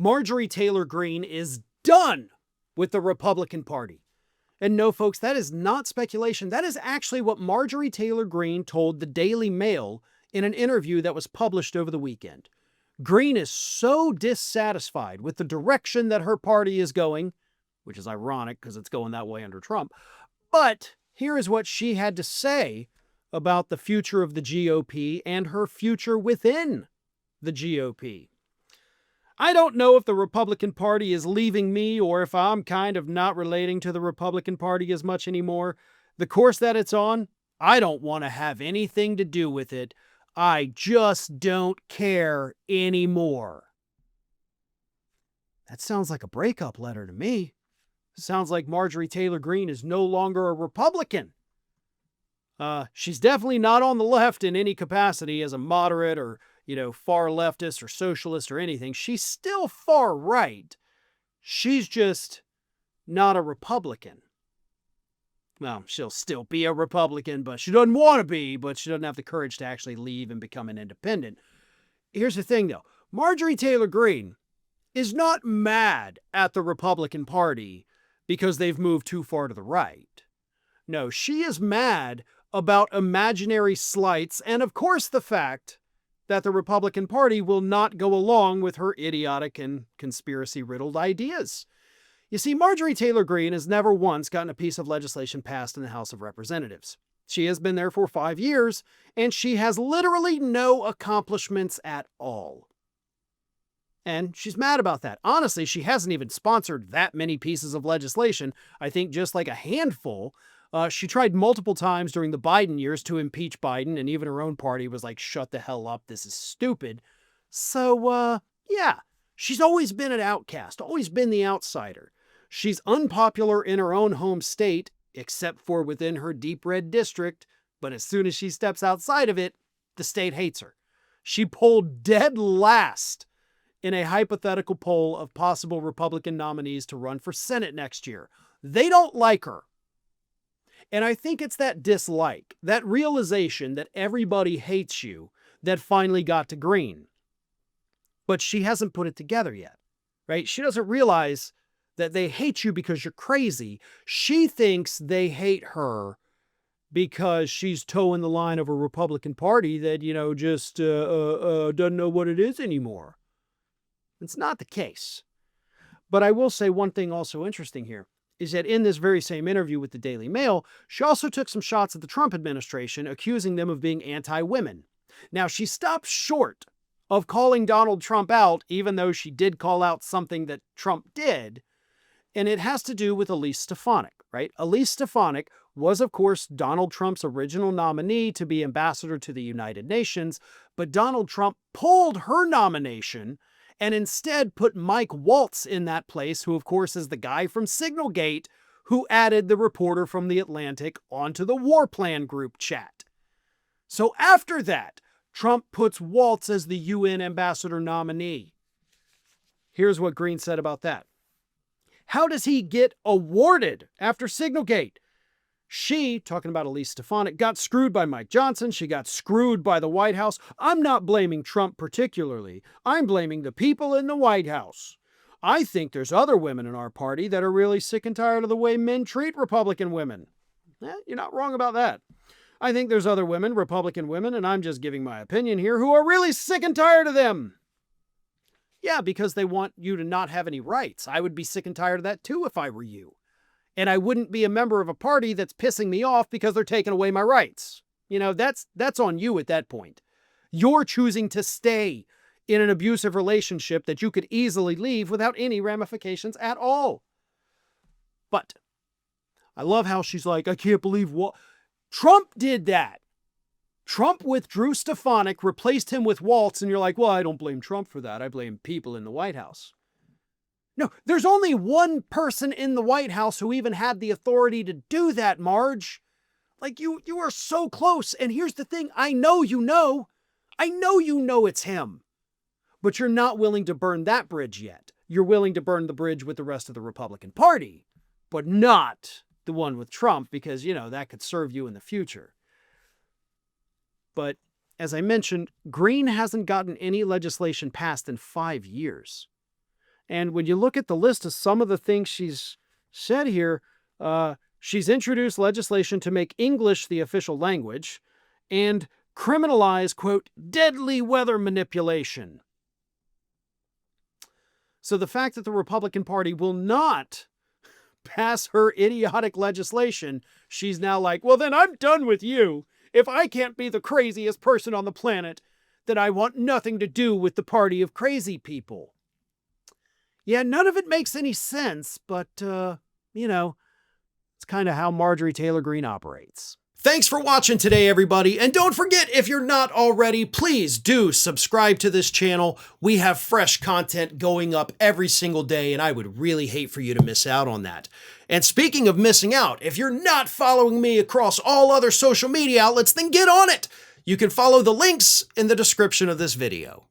Marjorie Taylor Greene is done with the Republican Party. And no, folks, that is not speculation. That is actually what Marjorie Taylor Greene told the Daily Mail in an interview that was published over the weekend. Greene is so dissatisfied with the direction that her party is going, which is ironic because it's going that way under Trump. But here is what she had to say about the future of the GOP and her future within the GOP. I don't know if the Republican Party is leaving me or if I'm kind of not relating to the Republican Party as much anymore. The course that it's on, I don't want to have anything to do with it. I just don't care anymore. That sounds like a breakup letter to me. Sounds like Marjorie Taylor Greene is no longer a Republican. She's definitely not on the left in any capacity as a moderate or, far leftist or socialist or anything. She's still far right. She's just not a Republican. Well, she'll still be a Republican, but she doesn't want to be, but she doesn't have the courage to actually leave and become an independent. Here's the thing, though. Marjorie Taylor Greene is not mad at the Republican Party because they've moved too far to the right. No, she is mad about imaginary slights and, of course, the fact that the Republican Party will not go along with her idiotic and conspiracy-riddled ideas. You see, Marjorie Taylor Greene has never once gotten a piece of legislation passed in the House of Representatives. She has been there for 5 years, and she has literally no accomplishments at all. And she's mad about that. Honestly, she hasn't even sponsored that many pieces of legislation. I think just like a handful. She tried multiple times during the Biden years to impeach Biden, and even her own party was like, shut the hell up, this is stupid. So, yeah, she's always been an outcast, always been the outsider. She's unpopular in her own home state, except for within her deep red district, but as soon as she steps outside of it, the state hates her. She polled dead last in a hypothetical poll of possible Republican nominees to run for Senate next year. They don't like her. And I think it's that dislike, that realization that everybody hates you that finally got to Greene. But she hasn't put it together yet, right? She doesn't realize that they hate you because you're crazy. She thinks they hate her because she's towing the line of a Republican Party that, just doesn't know what it is anymore. It's not the case. But I will say one thing also interesting here is that in this very same interview with the Daily Mail, she also took some shots at the Trump administration, accusing them of being anti-women. Now, she stopped short of calling Donald Trump out, even though she did call out something that Trump did, and it has to do with Elise Stefanik, right? Elise Stefanik was, of course, Donald Trump's original nominee to be ambassador to the United Nations, but Donald Trump pulled her nomination and instead put Mike Waltz in that place, who, of course, is the guy from Signalgate who added the reporter from The Atlantic onto the War Plan group chat. So after that, Trump puts Waltz as the UN ambassador nominee. Here's what Greene said about that. How does he get awarded after Signalgate? She, talking about Elise Stefanik, got screwed by Mike Johnson. She got screwed by the White House. I'm not blaming Trump particularly. I'm blaming the people in the White House. I think there's other women in our party that are really sick and tired of the way men treat Republican women. You're not wrong about that. I think there's other women, Republican women, and I'm just giving my opinion here, who are really sick and tired of them. Yeah, because they want you to not have any rights. I would be sick and tired of that too if I were you. And I wouldn't be a member of a party that's pissing me off because they're taking away my rights. That's on you at that point. You're choosing to stay in an abusive relationship that you could easily leave without any ramifications at all. But I love how she's like, I can't believe what Trump did that. Trump withdrew Stefanik, replaced him with Waltz, and you're like, well, I don't blame Trump for that. I blame people in the White House. No, there's only one person in the White House who even had the authority to do that, Marge. Like, you are so close. And here's the thing. I know you know it's him. But you're not willing to burn that bridge yet. You're willing to burn the bridge with the rest of the Republican Party, but not the one with Trump because, that could serve you in the future. But as I mentioned, Greene hasn't gotten any legislation passed in 5 years. And when you look at the list of some of the things she's said here, she's introduced legislation to make English the official language and criminalize, quote, deadly weather manipulation. So the fact that the Republican Party will not pass her idiotic legislation, she's now like, well, then I'm done with you. If I can't be the craziest person on the planet, then I want nothing to do with the party of crazy people. Yeah, none of it makes any sense, but, you know, it's kind of how Marjorie Taylor Greene operates. Thanks for watching today, everybody. And don't forget, if you're not already, please do subscribe to this channel. We have fresh content going up every single day, and I would really hate for you to miss out on that. And speaking of missing out, if you're not following me across all other social media outlets, then get on it. You can follow the links in the description of this video.